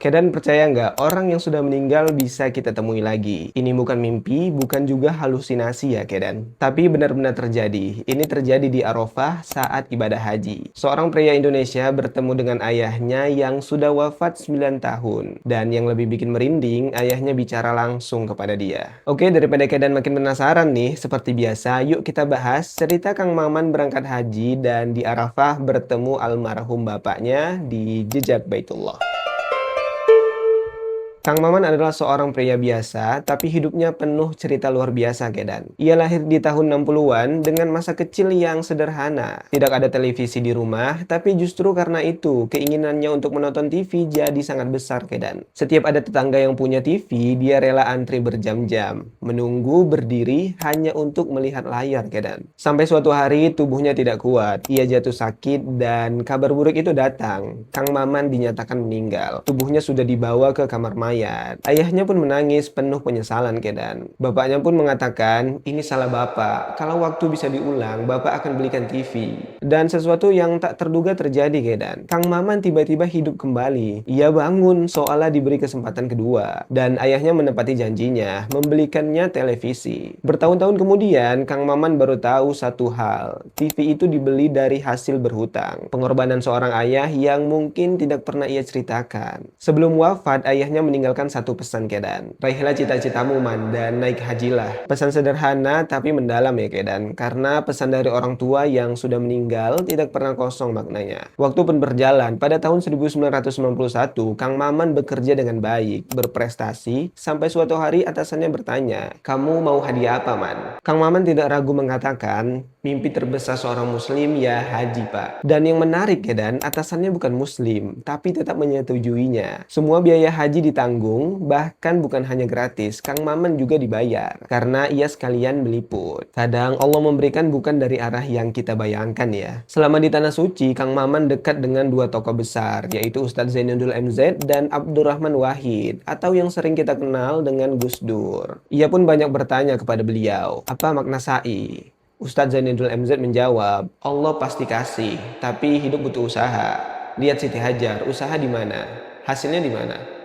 Kedan percaya nggak, orang yang sudah meninggal bisa kita temui lagi. Ini bukan mimpi, bukan juga halusinasi ya Kedan. Tapi benar-benar terjadi. Ini terjadi di Arafah saat ibadah haji. Seorang pria Indonesia bertemu dengan ayahnya yang sudah wafat 9 tahun. Dan yang lebih bikin merinding, ayahnya bicara langsung kepada dia. Oke, daripada Kedan makin penasaran nih, seperti biasa, yuk kita bahas cerita Kang Maman berangkat haji dan di Arafah bertemu almarhum bapaknya di jejak Baitullah. Kang Maman adalah seorang pria biasa, tapi hidupnya penuh cerita luar biasa, Kedan. Ia lahir di tahun 60-an dengan masa kecil yang sederhana. Tidak ada televisi di rumah, tapi justru karena itu, keinginannya untuk menonton TV jadi sangat besar, Kedan. Setiap ada tetangga yang punya TV, dia rela antri berjam-jam, menunggu berdiri hanya untuk melihat layar, Kedan. Sampai suatu hari, tubuhnya tidak kuat. Ia jatuh sakit dan kabar buruk itu datang. Kang Maman dinyatakan meninggal. Tubuhnya sudah dibawa ke kamar mayat. Ayahnya pun menangis penuh penyesalan, Kedan. Bapaknya pun mengatakan, ini salah bapak. Kalau waktu bisa diulang, bapak akan belikan TV. Dan sesuatu yang tak terduga terjadi, Kedan. Kang Maman tiba-tiba hidup kembali. Ia bangun seolah diberi kesempatan kedua. Dan ayahnya menepati janjinya, membelikannya televisi. Bertahun-tahun kemudian, Kang Maman baru tahu satu hal. TV itu dibeli dari hasil berhutang. Pengorbanan seorang ayah yang mungkin tidak pernah ia ceritakan. Sebelum wafat, ayahnya meninggalkan satu pesan, Kedan. Raihlah cita-citamu, Man, dan naik hajilah. Pesan sederhana tapi mendalam ya, Kedan. Karena pesan dari orang tua yang sudah meninggal tidak pernah kosong maknanya. Waktu pun berjalan. Pada tahun 1991, Kang Maman bekerja dengan baik, berprestasi, sampai suatu hari atasannya bertanya, kamu mau hadiah apa, Man? Kang Maman tidak ragu mengatakan, mimpi terbesar seorang muslim ya haji, Pak. Dan yang menarik, Kedan, atasannya bukan muslim, tapi tetap menyetujuinya. Semua biaya haji ditanggung, bahkan bukan hanya gratis, Kang Maman juga dibayar. Karena ia sekalian meliput. Kadang Allah memberikan bukan dari arah yang kita bayangkan ya. Selama di Tanah Suci, Kang Maman dekat dengan dua tokoh besar, yaitu Ustadz Zainuddin MZ dan Abdurrahman Wahid, atau yang sering kita kenal dengan Gus Dur. Ia pun banyak bertanya kepada beliau, apa makna sa'i? Ustadz Zainuddin MZ menjawab, Allah pasti kasih, tapi hidup butuh usaha. Lihat Siti Hajar, usaha di mana? Hasilnya di mana?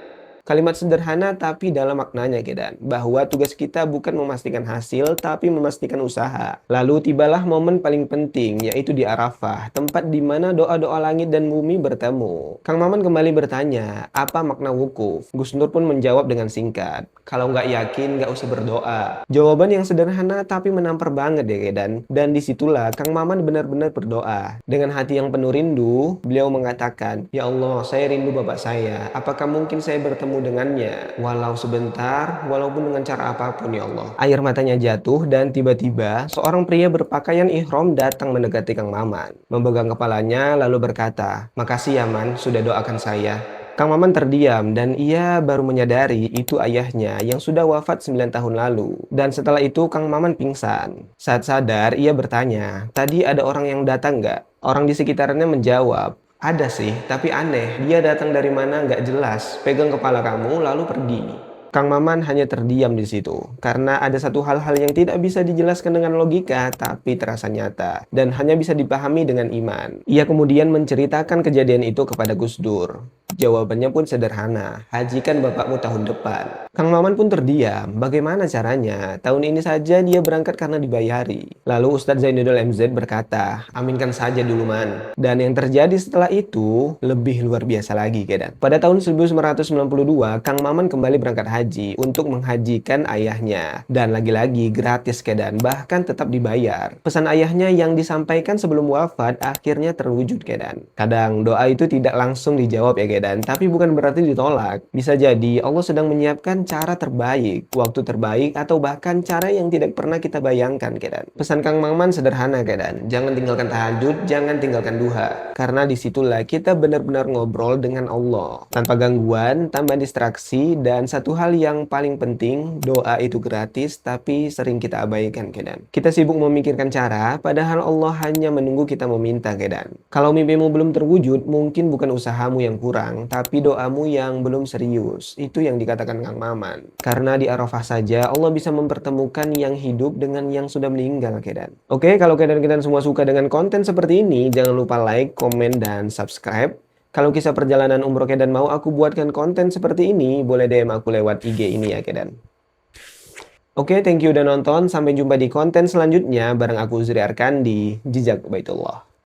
Kalimat sederhana tapi dalam maknanya, Kedan, bahwa tugas kita bukan memastikan hasil tapi memastikan usaha. Lalu tibalah momen paling penting, yaitu di Arafah, tempat di mana doa-doa langit dan bumi bertemu. Kang Maman kembali bertanya, apa makna wukuf? Gus Nur pun menjawab dengan singkat, kalau nggak yakin nggak usah berdoa. Jawaban yang sederhana tapi menampar banget ya, Kedan. Dan disitulah Kang Maman benar-benar berdoa. Dengan hati yang penuh rindu, beliau mengatakan, ya Allah, saya rindu bapak saya. Apakah mungkin saya bertemu dengannya, walau sebentar, walaupun dengan cara apapun ya Allah. Air matanya jatuh dan tiba-tiba seorang pria berpakaian ihram datang mendekati Kang Maman, memegang kepalanya lalu berkata, makasih ya Man, sudah doakan saya. Kang Maman terdiam dan ia baru menyadari itu ayahnya yang sudah wafat 9 tahun lalu. Dan setelah itu Kang Maman pingsan. Saat sadar ia bertanya, tadi ada orang yang datang nggak? Orang di sekitarnya menjawab, ada sih, tapi aneh. Dia datang dari mana nggak jelas. Pegang kepala kamu lalu pergi. Kang Maman hanya terdiam di situ karena ada satu hal-hal yang tidak bisa dijelaskan dengan logika tapi terasa nyata dan hanya bisa dipahami dengan iman. Ia kemudian menceritakan kejadian itu kepada Gus Dur. Jawabannya pun sederhana, hajikan bapakmu tahun depan. Kang Maman pun terdiam, bagaimana caranya? Tahun ini saja dia berangkat karena dibayari. Lalu Ustadz Zainuddin MZ berkata, aminkan saja dulu Man. Dan yang terjadi setelah itu lebih luar biasa lagi, Kedan. Pada tahun 1992, Kang Maman kembali berangkat haji untuk menghajikan ayahnya. Dan lagi-lagi gratis, Kedan, bahkan tetap dibayar. Pesan ayahnya yang disampaikan sebelum wafat akhirnya terwujud, Kedan. Kadang doa itu tidak langsung dijawab ya, Kedan, tapi bukan berarti ditolak. Bisa jadi Allah sedang menyiapkan cara terbaik, waktu terbaik, atau bahkan cara yang tidak pernah kita bayangkan, Kedan. Pesan Kang Maman sederhana, Kedan. Jangan tinggalkan tahajud, jangan tinggalkan duha. Karena disitulah kita benar-benar ngobrol dengan Allah. Tanpa gangguan, tanpa distraksi, dan satu hal yang paling penting, doa itu gratis, tapi sering kita abaikan, Kedan. Kita sibuk memikirkan cara, padahal Allah hanya menunggu kita meminta, Kedan. Kalau mimpimu belum terwujud, mungkin bukan usahamu yang kurang, tapi doamu yang belum serius. Itu yang dikatakan Kang Maman. Karena di Arafah saja, Allah bisa mempertemukan yang hidup dengan yang sudah meninggal, Kedan. Oke, kalau Kedan-Kedan semua suka dengan konten seperti ini, jangan lupa like, komen, dan subscribe. Kalau kisah perjalanan umroh Kedan mau aku buatkan konten seperti ini, boleh DM aku lewat IG ini ya Kedan. Oke, thank you udah nonton. Sampai jumpa di konten selanjutnya bareng aku Uzri Arkan di Jejak Baitullah.